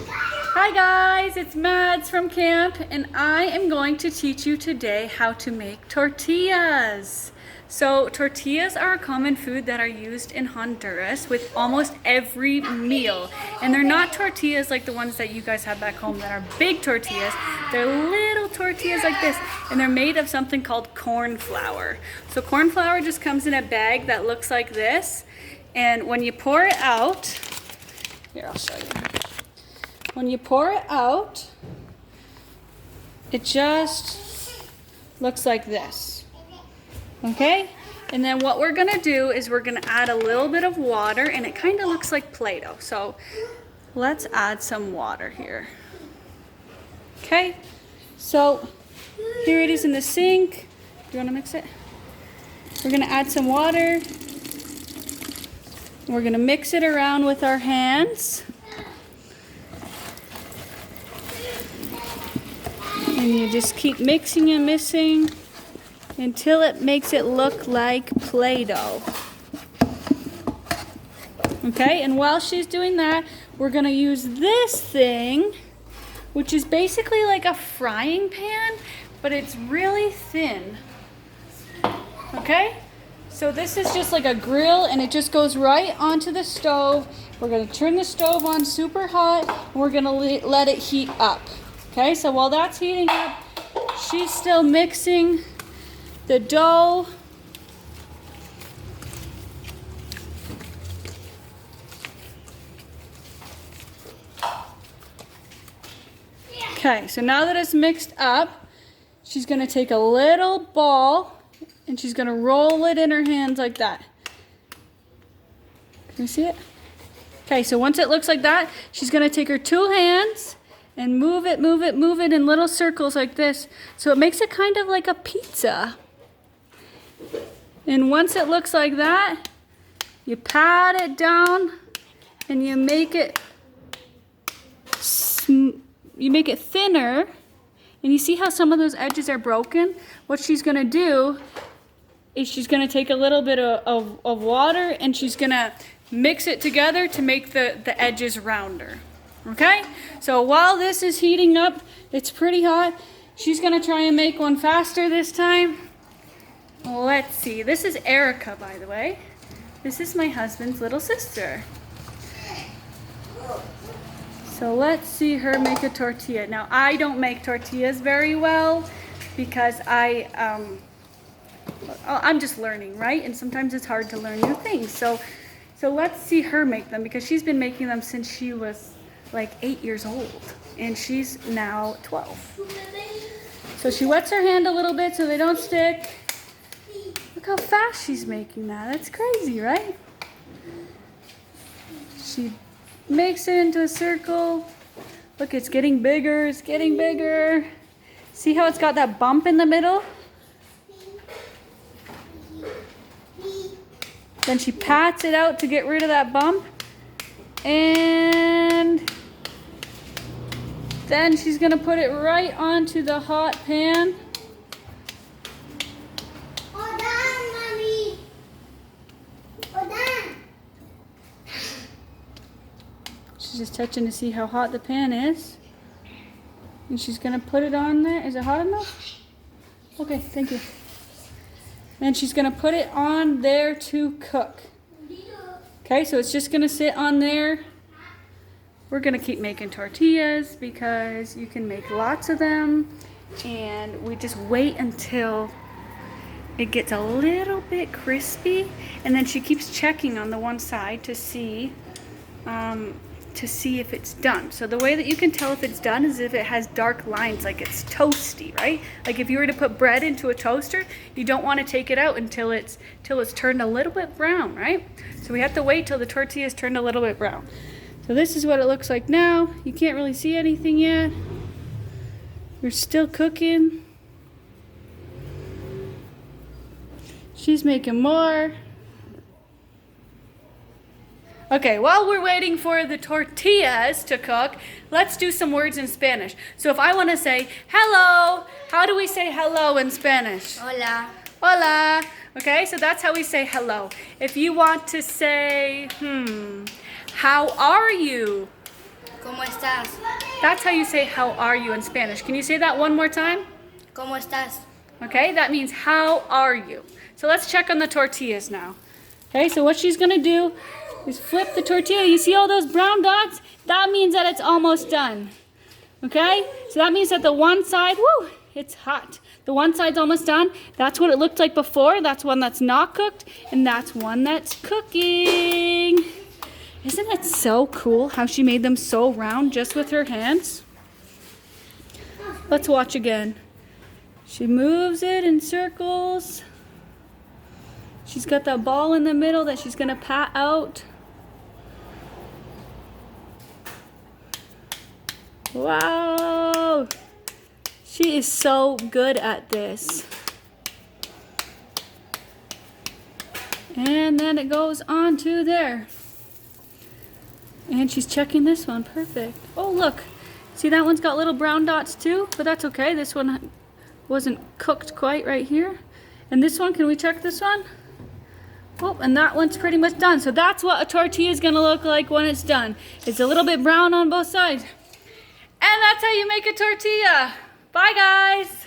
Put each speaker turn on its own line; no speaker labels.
Hi guys, it's Mads from camp and I am going to teach you today how to make tortillas. So tortillas are a common food that are used in Honduras with almost every meal. And they're not tortillas like the ones that you guys have back home that are big tortillas. They're little tortillas like this, and they're made of something called corn flour. So corn flour just comes in a bag that looks like this, and when you pour it out, here I'll show you. When you pour it out, it just looks like this, okay? And then what we're gonna do is we're gonna add a little bit of water, and it kind of looks like Play-Doh. So let's add some water here. Okay, so here it is in the sink. Do you wanna mix it? We're gonna add some water. We're gonna mix it around with our hands. And you just keep mixing and mixing until it makes it look like Play-Doh. Okay, and while she's doing that, we're gonna use this thing, which is basically like a frying pan, but it's really thin. Okay, so this is just like a grill, and it just goes right onto the stove. We're gonna turn the stove on super hot, and we're gonna let it heat up. Okay, so while that's heating up, she's still mixing the dough. Okay, so now that it's mixed up, she's gonna take a little ball and she's gonna roll it in her hands like that. Can you see it? Okay, so once it looks like that, she's gonna take her two hands and move it in little circles like this. So it makes it kind of like a pizza. And once it looks like that, you pat it down and you make it thinner. And you see how some of those edges are broken? What she's gonna do is she's gonna take a little bit of water and she's gonna mix it together to make the edges rounder. Okay, so while this is heating up, it's pretty hot. She's gonna try and make one faster this time. Let's see, this is Erica, by the way. This is my husband's little sister. So let's see her make a tortilla. Now, I don't make tortillas very well because I'm just learning, right? And sometimes it's hard to learn new things. So let's see her make them, because she's been making them since she was like 8 years old, and she's now 12. So she wets her hand a little bit so they don't stick. Look how fast she's making that. That's crazy, right? She makes it into a circle. Look, it's getting bigger, it's getting bigger. See how it's got that bump in the middle? Then she pats it out to get rid of that bump. And then she's gonna put it right onto the hot pan.
Hold on, Mommy. Hold on.
She's just touching to see how hot the pan is. And she's gonna put it on there. Is it hot enough? Okay, thank you. And she's gonna put it on there to cook. Okay, so it's just gonna sit on there. We're gonna keep making tortillas because you can make lots of them, and we just wait until it gets a little bit crispy, and then she keeps checking on the one side to see if it's done. So the way that you can tell if it's done is if it has dark lines, like it's toasty, right? Like if you were to put bread into a toaster, you don't want to take it out until it's turned a little bit brown, right? So we have to wait till the tortilla is turned a little bit brown. So this is what it looks like now. You can't really see anything yet. We're still cooking. She's making more. Okay, while we're waiting for the tortillas to cook, let's do some words in Spanish. So if I want to say hello, how do we say hello in Spanish?
Hola.
Hola. Okay, so that's how we say hello. If you want to say, how are you?
¿Cómo estás?
That's how you say how are you in Spanish. Can you say that one more time?
¿Cómo estás?
Okay, that means how are you. So let's check on the tortillas now. Okay, so what she's gonna do is flip the tortilla. You see all those brown dots? That means that it's almost done. Okay, so that means that the one side, woo, it's hot. The one side's almost done. That's what it looked like before. That's one that's not cooked, and that's one that's cooking. Isn't it so cool how she made them so round just with her hands? Let's watch again. She moves it in circles. She's got that ball in the middle that she's gonna pat out. Wow! She is so good at this. And then it goes on to there. And she's checking this one, perfect. Oh look, see that one's got little brown dots too, but that's okay. This one wasn't cooked quite right here. And this one, can we check this one? Oh, and that one's pretty much done. So that's what a tortilla is gonna look like when it's done. It's a little bit brown on both sides. And that's how you make a tortilla. Bye guys.